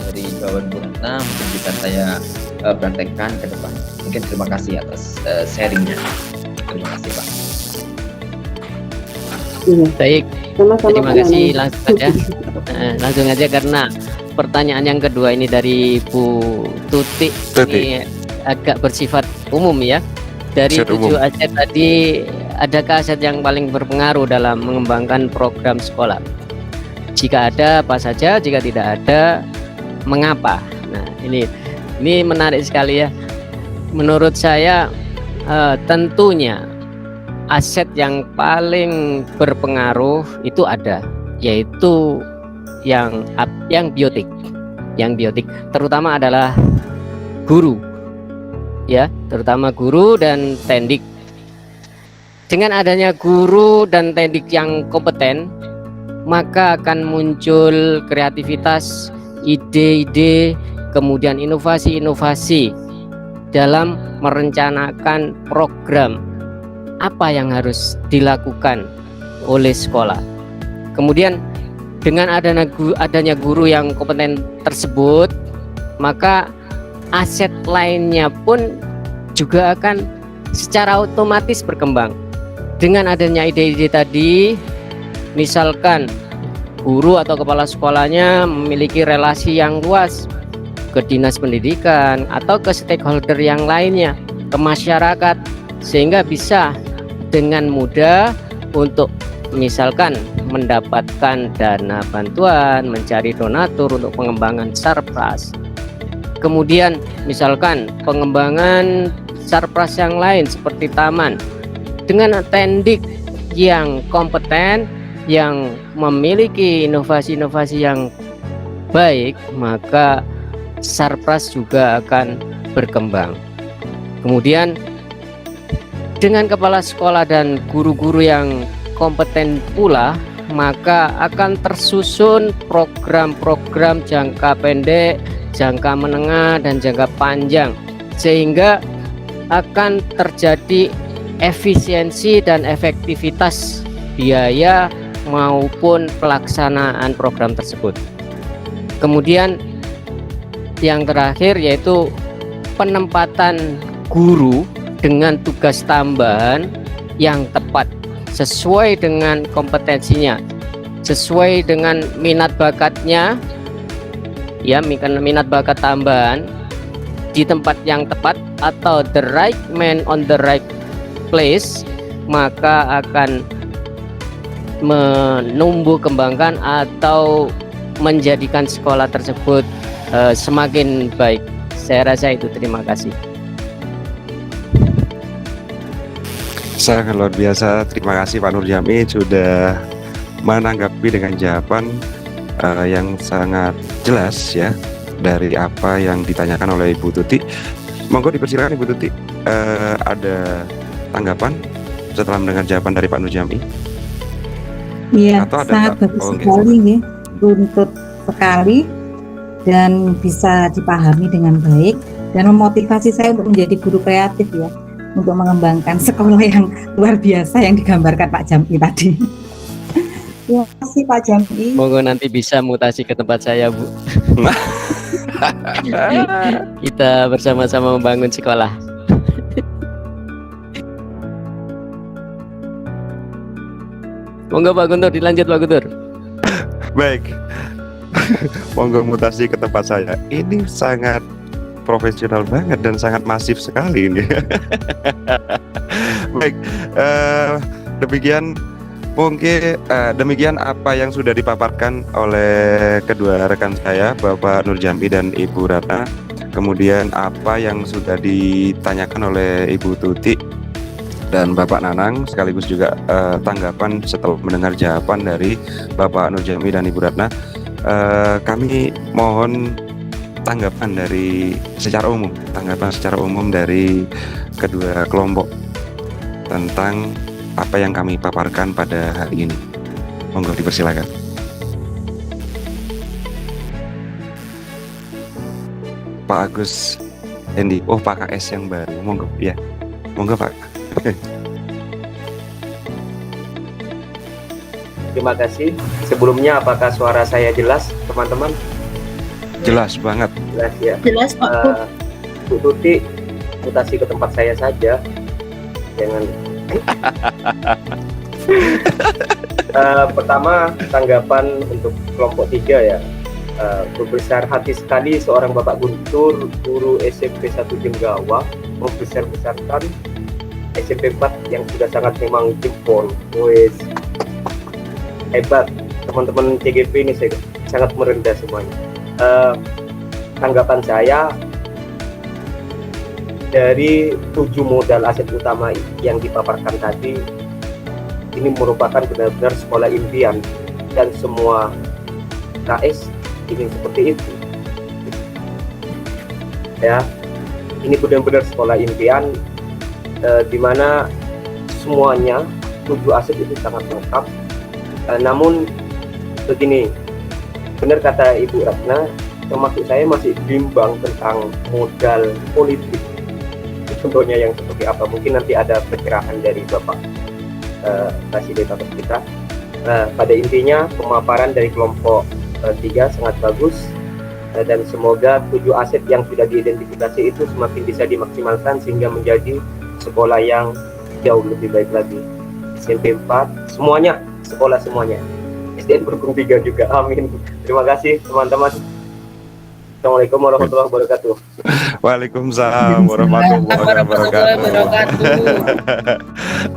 Speaker 5: dari jawaban Bu Ratna, mungkin bisa saya praktekkan ke depan. Mungkin terima kasih atas sharingnya. Terima kasih Pak.
Speaker 6: Baik,
Speaker 4: Sama-sama,
Speaker 6: terima
Speaker 4: Pak
Speaker 6: kasih.
Speaker 4: Nanang.
Speaker 6: Langsung aja karena pertanyaan yang kedua ini dari Bu Tuti. Ini agak bersifat umum ya. Dari
Speaker 1: Aset
Speaker 6: 7
Speaker 1: umum.
Speaker 6: aset tadi, adakah aset yang paling berpengaruh dalam mengembangkan program sekolah? Jika ada, apa saja? Jika tidak ada, mengapa? Nah, ini menarik sekali ya. Menurut saya tentunya aset yang paling berpengaruh itu ada, yaitu yang biotik. Yang biotik terutama adalah guru. Ya, terutama guru dan tendik. Dengan adanya guru dan tendik yang kompeten, maka akan muncul kreativitas, ide-ide, kemudian inovasi-inovasi dalam merencanakan program apa yang harus dilakukan oleh sekolah. Kemudian dengan adanya guru yang kompeten tersebut, maka aset lainnya pun juga akan secara otomatis berkembang. Dengan adanya ide-ide tadi, misalkan guru atau kepala sekolahnya memiliki relasi yang luas ke dinas pendidikan atau ke stakeholder yang lainnya, ke masyarakat, sehingga bisa dengan mudah untuk misalkan mendapatkan dana bantuan, mencari donatur untuk pengembangan sarpras. Kemudian misalkan pengembangan sarpras yang lain seperti taman, dengan tendik yang kompeten, yang memiliki inovasi-inovasi yang baik, maka sarpras juga akan berkembang. Kemudian dengan kepala sekolah dan guru-guru yang kompeten pula, maka akan tersusun program-program jangka pendek, jangka menengah, dan jangka panjang, sehingga akan terjadi efisiensi dan efektivitas biaya maupun pelaksanaan program tersebut. Kemudian yang terakhir yaitu penempatan guru dengan tugas tambahan yang tepat sesuai dengan kompetensinya, sesuai dengan minat bakatnya, ya, minat bakat tambahan di tempat yang tepat atau the right man on the right place, maka akan menumbuh kembangkan atau menjadikan sekolah tersebut semakin baik. Saya rasa itu. Terima kasih.
Speaker 1: Sangat luar biasa. Terima kasih Pak Nurjami sudah menanggapi dengan jawaban yang sangat jelas ya dari apa yang ditanyakan oleh Ibu Tuti. Monggo dipersilakan Ibu Tuti, ada tanggapan setelah mendengar jawaban dari Pak Nurjami?
Speaker 7: Iya,
Speaker 1: Atau ada
Speaker 7: sangat bagus sekali ya, runtut sekali dan bisa dipahami dengan baik dan memotivasi saya untuk menjadi guru kreatif ya, untuk mengembangkan sekolah yang luar biasa yang digambarkan Pak Jam'i tadi. Terima kasih Pak Jam'i.
Speaker 6: Monggo nanti bisa mutasi ke tempat saya, Bu. Kita bersama-sama membangun sekolah. Monggo Pak Guntur, dilanjut Pak Guntur.
Speaker 1: Baik. Monggo mutasi ke tempat saya. Ini sangat profesional banget dan sangat masif sekali ini. Baik, demikian Mungkin demikian apa yang sudah dipaparkan oleh kedua rekan saya, Bapak Nur Jambi dan Ibu Ratna. Kemudian apa yang sudah ditanyakan oleh Ibu Tuti dan Bapak Nanang, sekaligus juga tanggapan setelah mendengar jawaban dari Bapak Nur Jambi dan Ibu Ratna. Kami mohon tanggapan secara umum dari kedua kelompok tentang apa yang kami paparkan pada hari ini. Monggo dipersilakan. Pak Agus Hendi, Pak KS yang baru, monggo ya, monggo Pak.
Speaker 8: Terima kasih. Sebelumnya apakah suara saya jelas, teman-teman?
Speaker 1: Jelas banget.
Speaker 8: Jelas ya.
Speaker 3: Jelas Pak.
Speaker 8: Bu Tuti, mutasi ke tempat saya saja. Jangan. Pertama, tanggapan untuk kelompok 3 ya. Berbesar hati sekali seorang Bapak Guntur, guru SMP 1 Jenggawa, membesar-besarkan SMP 4 yang sudah sangat memang jempol. Wes, hebat. Teman-teman CGP ini saya sangat merendah semuanya. Tanggapan saya, dari 7 modal aset utama yang dipaparkan tadi, ini merupakan benar-benar sekolah impian dan semua KS ingin seperti itu. Ya, ini benar-benar sekolah impian, di mana semuanya 7 aset itu sangat lengkap. Namun begini, benar kata Ibu Ratna, termasuk saya masih bimbang tentang modal politik. Contohnya yang seperti apa? Mungkin nanti ada pencerahan dari Bapak fasilitator kita. Pada intinya pemaparan dari kelompok 3 sangat bagus, dan semoga 7 aset yang sudah diidentifikasi itu semakin bisa dimaksimalkan sehingga menjadi sekolah yang jauh lebih baik lagi. SMP 4 semuanya, sekolah semuanya. SDN Bergung 3 juga, amin. Terima kasih teman-teman. Assalamualaikum warahmatullahi wabarakatuh.
Speaker 1: Waalaikumsalam warahmatullahi wabarakatuh.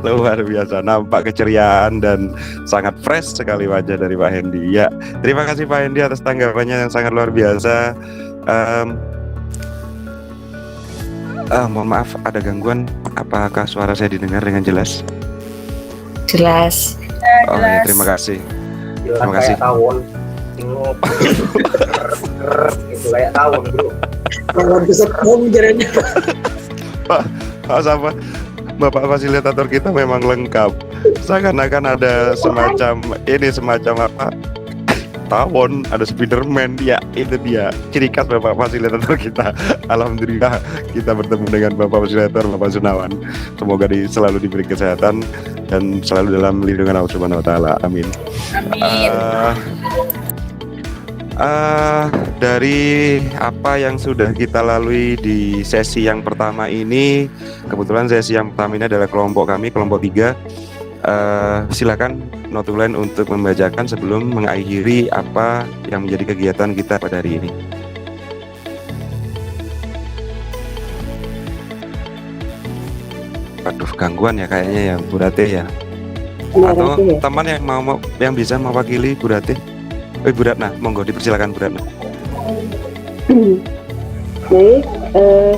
Speaker 1: Luar biasa, nampak keceriaan dan sangat fresh sekali wajah dari Pak Hendi. Ya, terima kasih Pak Hendi atas tanggapannya yang sangat luar biasa. Mohon maaf ada gangguan. Apakah suara saya didengar dengan jelas?
Speaker 3: Jelas.
Speaker 1: Oh, ya, terima kasih. Terima kasih.
Speaker 8: Tawon. Itu kayak tawon, bro.
Speaker 3: Kalau bisa kamu jalannya.
Speaker 1: Pak, sama Bapak fasilitator kita memang lengkap. Seakan-akan ada semacam apa? Tawon, ada Spiderman, ya itu dia ciri khas Bapak fasilitator kita. Alhamdulillah kita bertemu dengan Bapak fasilitator Bapak Sunawan. Semoga selalu diberi kesehatan dan selalu dalam lindungan Allah Subhanahu wa taala. Amin.
Speaker 3: Amin.
Speaker 1: Dari apa yang sudah kita lalui di sesi yang pertama ini, kebetulan sesi yang pertama ini adalah kelompok kami, kelompok 3. Silakan notulen untuk membacakan sebelum mengakhiri apa yang menjadi kegiatan kita pada hari ini. Waduh, gangguan ya kayaknya ya Bu Ratih ya. Atau teman yang bisa mewakili Bu Ratih. Bu Ratna, monggo dipersilakan Bu Ratna.
Speaker 4: Baik,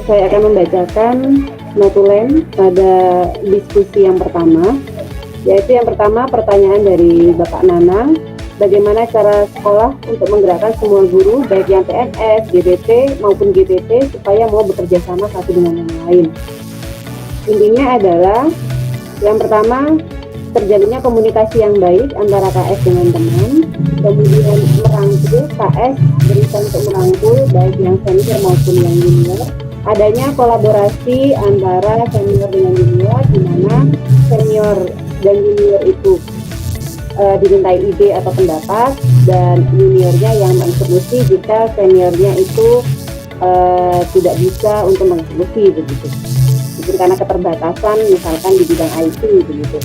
Speaker 4: saya akan membacakan notulen pada diskusi yang pertama, yaitu yang pertama pertanyaan dari Bapak Nanang, bagaimana cara sekolah untuk menggerakkan semua guru baik yang PNS, GBT maupun GPT supaya mau bekerja sama satu dengan yang lain. Intinya adalah yang pertama, terjalinnya komunikasi yang baik antara KS dengan teman, kemudian merangkul KS berusaha untuk merangkul baik yang senior maupun yang junior, adanya kolaborasi antara senior dengan junior di mana senior dan junior itu dimintai ide atau pendapat dan juniornya yang mengeksekusi jika seniornya itu tidak bisa untuk mengeksekusi begitu. Mungkin karena keterbatasan misalkan di bidang IT begitu.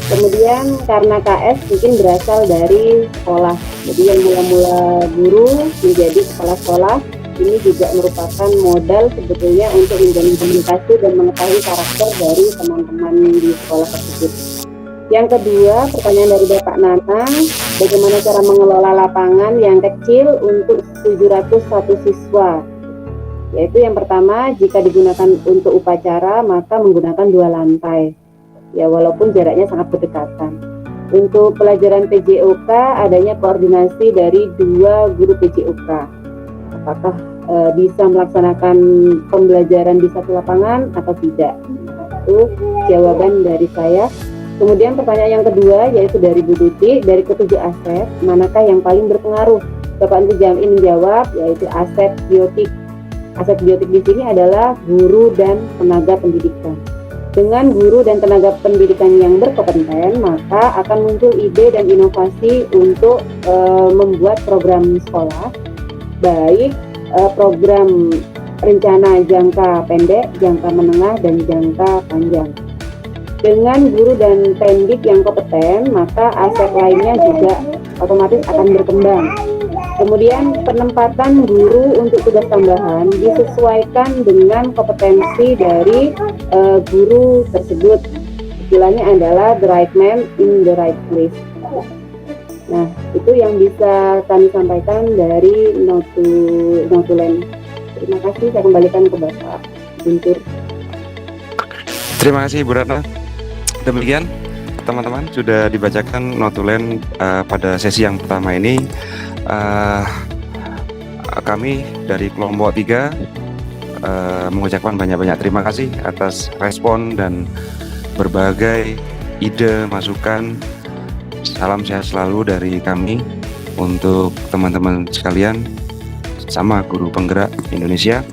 Speaker 4: Kemudian karena KS mungkin berasal dari sekolah, jadi yang mula-mula guru menjadi kepala sekolah ini juga merupakan modal sebetulnya untuk menjalin komunikasi dan mengetahui karakter dari teman-teman di sekolah tersebut. Yang kedua, pertanyaan dari Bapak Nanang, bagaimana cara mengelola lapangan yang kecil untuk 701 siswa? Yaitu yang pertama, jika digunakan untuk upacara, maka menggunakan 2 lantai. Ya, walaupun jaraknya sangat berdekatan. Untuk pelajaran PJOK, adanya koordinasi dari 2 guru PJOK. Apakah bisa melaksanakan pembelajaran di satu lapangan atau tidak? Itu jawaban dari saya. Kemudian pertanyaan yang kedua yaitu dari Bu Tuti, dari ketujuh aset, manakah yang paling berpengaruh? Bapak Anti Jam'i menjawab yaitu aset biotik. Aset biotik di sini adalah guru dan tenaga pendidikan. Dengan guru dan tenaga pendidikan yang berkompeten, maka akan muncul ide dan inovasi untuk membuat program sekolah, baik program rencana jangka pendek, jangka menengah, dan jangka panjang. Dengan guru dan pendik yang kompeten, maka aset lainnya juga otomatis akan berkembang. Kemudian penempatan guru untuk tugas tambahan disesuaikan dengan kompetensi dari guru tersebut. Istilahnya adalah the right man in the right place. Nah, itu yang bisa kami sampaikan dari Notulen. Terima kasih, saya kembalikan ke Bapak Guntur.
Speaker 1: Terima kasih Bu Ratna. Demikian teman-teman sudah dibacakan notulen pada sesi yang pertama ini. Kami dari kelompok 3 mengucapkan banyak-banyak terima kasih atas respon dan berbagai ide, masukan. Salam sehat selalu dari kami untuk teman-teman sekalian, sama Guru Penggerak Indonesia.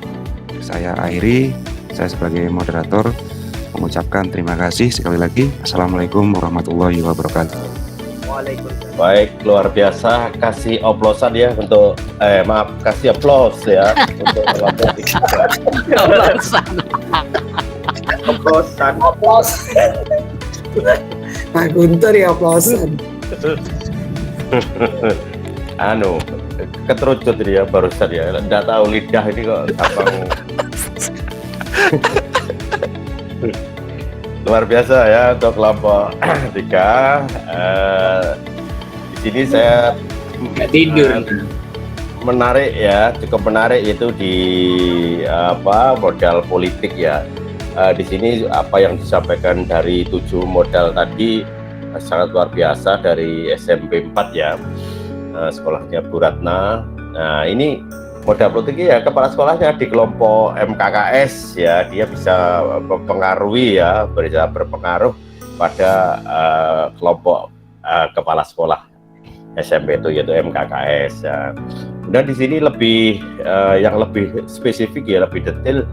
Speaker 1: Saya akhiri, saya sebagai moderator mengucapkan terima kasih sekali lagi. Assalamualaikum warahmatullahi wabarakatuh.
Speaker 8: Waalaikumsalam.
Speaker 2: Baik, luar biasa. Kasih oplosan ya untuk kasih aplaus ya untuk kelompok 3.
Speaker 8: Oplosan.
Speaker 3: Pak Guntur ya oplosan.
Speaker 2: Keterucut dia barusan ya. Nggak tahu lidah ini kok gampang. Luar biasa ya untuk kelompok 3. Di sini saya
Speaker 5: tidur.
Speaker 2: menarik ya, cukup menarik itu di modal politik ya. Di sini apa yang disampaikan dari 7 modal tadi sangat luar biasa dari SMP 4 ya, sekolahnya Bu Ratna. Nah, ini modal politik ya, kepala sekolahnya di kelompok MKKS ya, dia bisa mempengaruhi ya, bisa berpengaruh pada kelompok kepala sekolah SMP itu yaitu MKKS ya. Dan di sini lebih yang lebih spesifik ya, lebih detail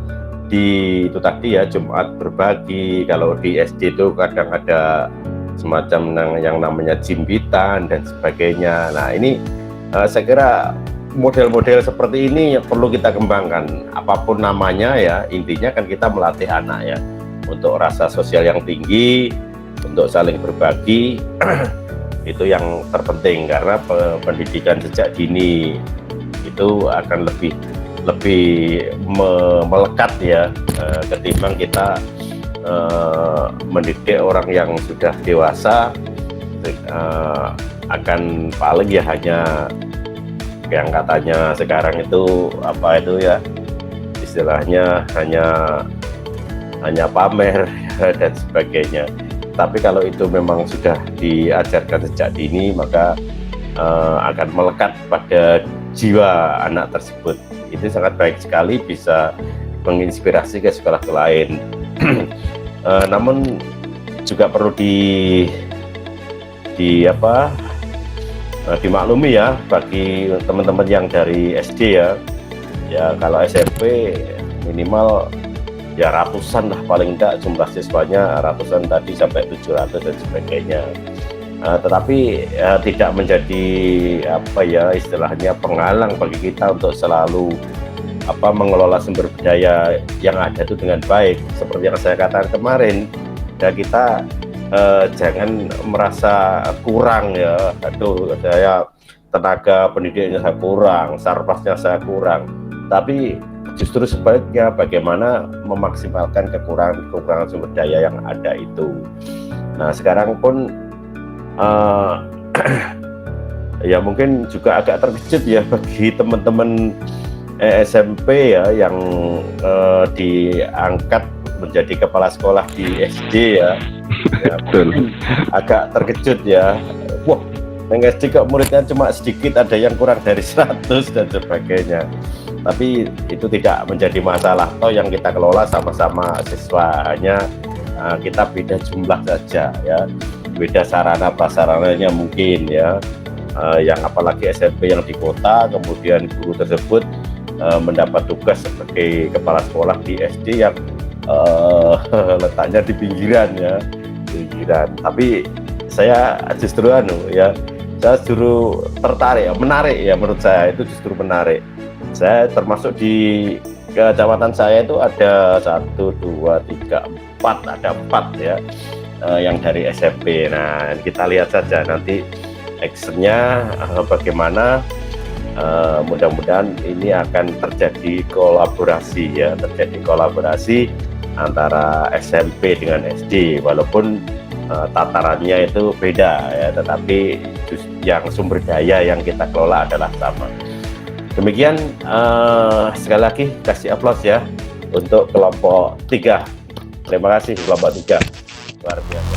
Speaker 2: di itu tadi ya, Jumat berbagi. Kalau di SD itu kadang ada semacam yang namanya jimbitan dan sebagainya. Nah, ini saya kira model-model seperti ini yang perlu kita kembangkan, apapun namanya ya, intinya kan kita melatih anak ya untuk rasa sosial yang tinggi, untuk saling berbagi. Itu yang terpenting, karena pendidikan sejak dini itu akan lebih melekat ya, ketimbang kita mendidik orang yang sudah dewasa, akan paling ya hanya yang katanya sekarang itu apa itu ya, istilahnya hanya pamer dan sebagainya. Tapi kalau itu memang sudah diajarkan sejak dini, maka akan melekat pada jiwa anak tersebut. Itu sangat baik sekali, bisa menginspirasi ke sekolah lain. Namun juga perlu dimaklumi ya, bagi teman-teman yang dari SD ya, kalau SMP minimal ya ratusan lah, paling enggak jumlah siswanya ratusan tadi sampai 700 dan sebagainya. Tetapi tidak menjadi istilahnya penghalang bagi kita untuk selalu mengelola sumber daya yang ada itu dengan baik. Seperti yang saya katakan kemarin, ya kita jangan merasa kurang ya, aduh saya tenaga pendidiknya saya kurang, sarpasnya saya kurang. Tapi justru sebaliknya, bagaimana memaksimalkan kekurangan sumber daya yang ada itu. Nah sekarang pun ya mungkin juga agak terkejut ya bagi teman-teman SMP ya yang diangkat menjadi kepala sekolah di SD ya. Ya,
Speaker 1: Betul.
Speaker 2: agak terkejut ya. Wah, neng SD kok muridnya cuma sedikit, ada yang kurang dari 100 dan sebagainya. Tapi itu tidak menjadi masalah. Toh yang kita kelola sama-sama siswanya, kita beda jumlah saja ya. Beda sarana prasarananya mungkin ya. Yang apalagi SMP yang di kota, kemudian guru tersebut mendapat tugas sebagai kepala sekolah di SD yang letaknya di pinggiran ya, pinggiran. Tapi saya justru saya justru tertarik, menarik ya, menurut saya itu justru menarik. Saya termasuk di kecamatan saya itu ada 1, 2, 3, 4, ada 4 ya yang dari SMP. Nah kita lihat saja nanti actionnya bagaimana. Mudah-mudahan ini akan terjadi kolaborasi ya, terjadi kolaborasi antara SMP dengan SD, walaupun tatarannya itu beda ya, tetapi yang sumber daya yang kita kelola adalah sama. Demikian, sekali lagi kasih aplaus ya untuk kelompok 3. Terima kasih kelompok 3, luar biasa.